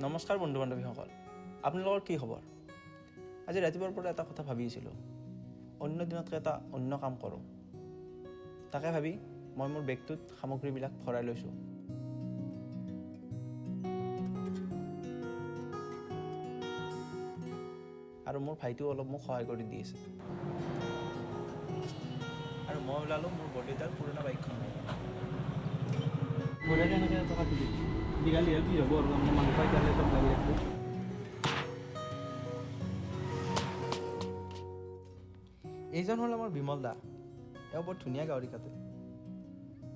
নমস্কাৰ বন্ধু বান্ধৱীসকল, আপোনালোকৰ কি খবৰ? আজি ৰাতিপুৱাৰ পৰা এটা কথা ভাবি আছিলোঁ, অন্য দিনতকৈ এটা অন্য কাম কৰোঁ। তাকে ভাবি মই মোৰ বেগটোত সামগ্ৰীবিলাক ভৰাই লৈছোঁ। আৰু মোৰ ভাইটিও অলপ মোক সহায় কৰি দি আছে। আৰু মই ওলালোঁ মোৰ বৰদেউতাৰ পুৰণা বাইকখন। এইজন হ'ল আমাৰ বিমল দা। এওঁ বৰ ধুনীয়া গাহৰি কাটে।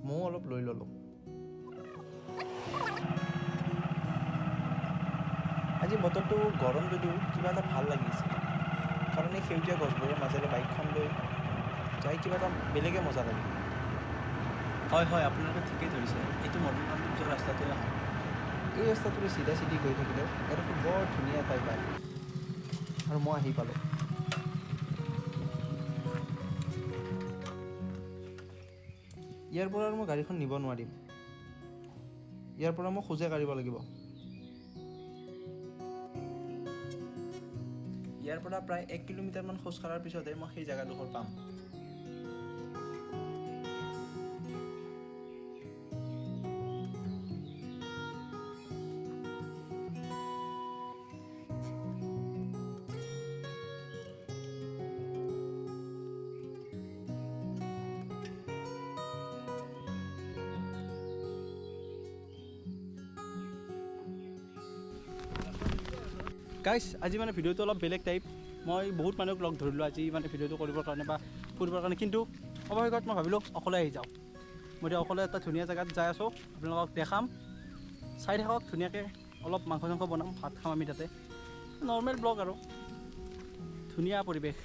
ময়ো অলপ লৈ ল'লোঁ। আজি বতৰটো গৰম যদিও কিবা এটা ভাল লাগিছে, কাৰণ এই সেউজীয়া গছবোৰৰ মাজেৰে বাইকখন লৈ যাই কিবা এটা বেলেগে মজা লাগে। হয়, আপোনালোকে ঠিকেই ধৰিছে, এইটো মডেল টাউনত যোৱা ৰাস্তাটোৱে হয়। এই ৰাস্তাটোৰে চিধা চিধি গৈ থাকিলে এডোখৰ বৰ ধুনীয়া ঠাই পায়। আৰু মই আহি পালোঁ। ইয়াৰ পৰা আৰু মই গাড়ীখন নিব নোৱাৰিম। ইয়াৰ পৰা মই খোজে কাঢ়িব লাগিব। ইয়াৰ পৰা প্ৰায় 1 কিলোমিটাৰমান খোজ কঢ়াৰ পিছতে মই সেই জেগাডোখৰ পাম। গাইছ, আজি মানে ভিডিঅ'টো অলপ বেলেগ টাইপ। মই বহুত মানুহক লগ ধৰিলোঁ আজি মানে ভিডিঅ'টো কৰিবৰ কাৰণে বা ফুৰিবৰ কাৰণে, কিন্তু অৱশেষত মই ভাবিলোঁ অকলে আহি যাওঁ। মই এতিয়া অকলে এটা ধুনীয়া জেগাত যাই আছোঁ, আপোনালোকক দেখাম। চাই থাকক ধুনীয়াকৈ, অলপ মাংস চাংস বনাম, ভাত খাম আমি তাতে। নৰ্মেল ব্লগ আৰু ধুনীয়া পৰিৱেশ।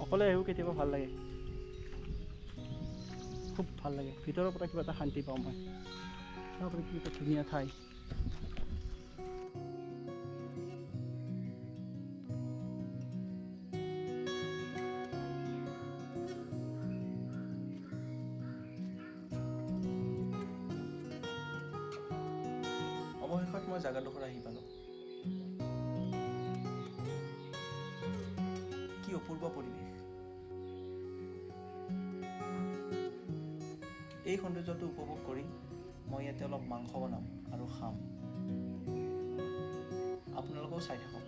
অকলে আহিও কেতিয়াবা ভাল লাগে, খুব ভাল লাগে। ভিতৰৰ পৰা কিবা এটা শান্তি পাওঁ মই। তাৰপৰা কি এটা ধুনীয়া ঠাই। অৱশেষত মই জেগাডোখৰ আহি পালোঁ। কি অপূৰ্ব পৰিৱেশ। এই সৌন্দৰ্যটো উপভোগ কৰি মই ইয়াতে অলপ মাংস বনাম আৰু খাম। আপোনালোকেও চাই থাকক।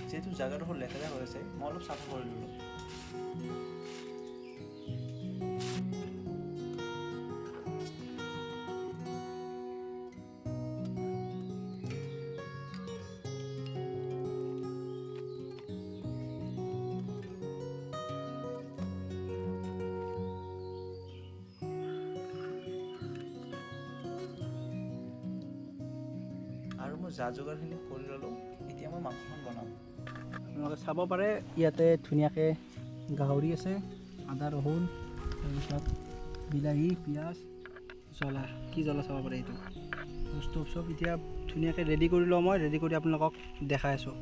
যিহেতু জেগাডোখৰ লেতেৰা হৈ আছে, মই অলপ চাফা কৰি ল'লোঁ। আৰু মই যা যোগাৰখিনি কৰি ল'লোঁ, এতিয়া মই মাংসখন বনাম। আপোনালোকে চাব পাৰে ইয়াতে ধুনীয়াকৈ গাহৰি আছে, আদা ৰহুন, তাৰপিছত বিলাহী, পিঁয়াজ, জ্বলা। কি জ্বলা চাব পাৰে এইটো বস্তু চব এতিয়া ধুনীয়াকৈ ৰেডি কৰি লওঁ। মই ৰেডি কৰি আপোনালোকক দেখাই আছোঁ।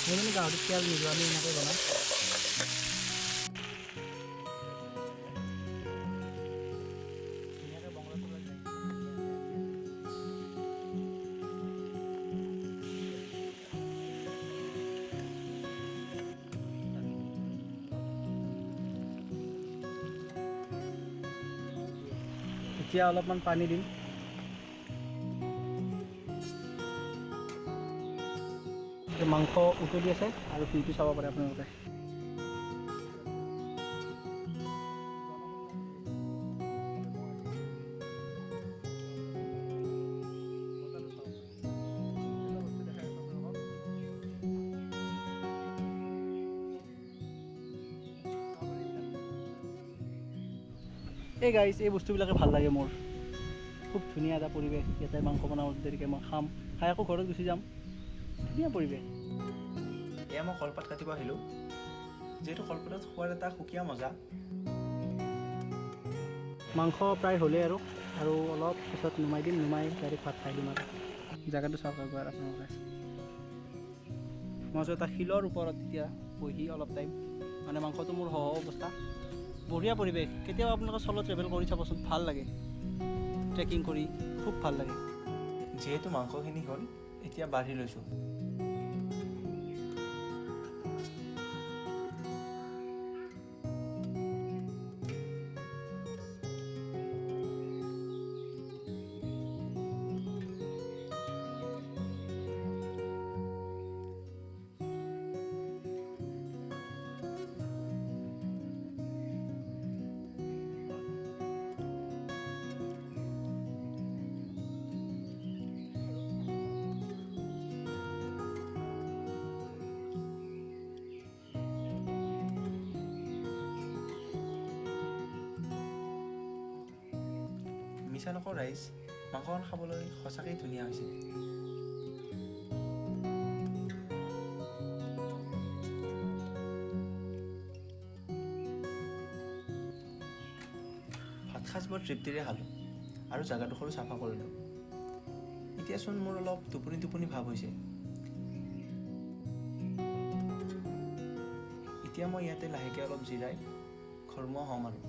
মই মানে গাহৰিত পিঁয়াজ নিদিওঁ, আমি এনেকৈ বনাম। ধুনীয়াকৈ বঙলাটো লৈ যায়। এতিয়া অলপমান পানী দিম। মাংস উতলি আছে আৰু ভিউটো চাব পাৰে আপোনালোকে। এই গাইজ এই বস্তুবিলাকে ভাল লাগে মোৰ। খুব ধুনীয়া এটা পৰিৱেশ, ইয়াতে মাংস বনাওঁ দেৰিকৈ মই খাম, খাই আকৌ ঘৰত গুচি যাম, ধুনীয়া পৰিৱেশ। এয়া মই কলপাত কাটিব আহিলোঁ, যিহেতু কলপাতত খোৱাৰ এটা সুকীয়া মজা। মাংস প্ৰায় হ'লেই আৰু অলপ পিছত নুমাই দিম, নুমাই ডাইৰেক্ট ভাত খাই দিম আৰু। জেগাটো চাওক একবাৰ আপোনালোকে। মই আছোঁ এটা শিলৰ ওপৰত এতিয়া বহি অলপ টাইম, মানে মাংসটো মোৰ অৱস্থা। বঢ়িয়া পৰিৱেশ, কেতিয়াবা আপোনালোকে চলো ট্ৰেভেল কৰি চাবচোন, ভাল লাগে ট্ৰেকিং কৰি, খুব ভাল লাগে। যিহেতু মাংসখিনি হ'ল, এতিয়া বাঢ়ি লৈছোঁ। মিছা নকওঁ ৰাইজ, মাংসখন খাবলৈ সঁচাকৈ ধুনীয়া হৈছে। ভাত সাজ বৰ তৃপ্তিৰে খালোঁ আৰু জেগাডোখৰো চাফা কৰিলোঁ। এতিয়াচোন মোৰ অলপ টোপনি টোপনি ভাৱ হৈছে। এতিয়া মই ইয়াতে লাহেকৈ অলপ জিৰাই ঘৰমুৱা হ'ম আৰু।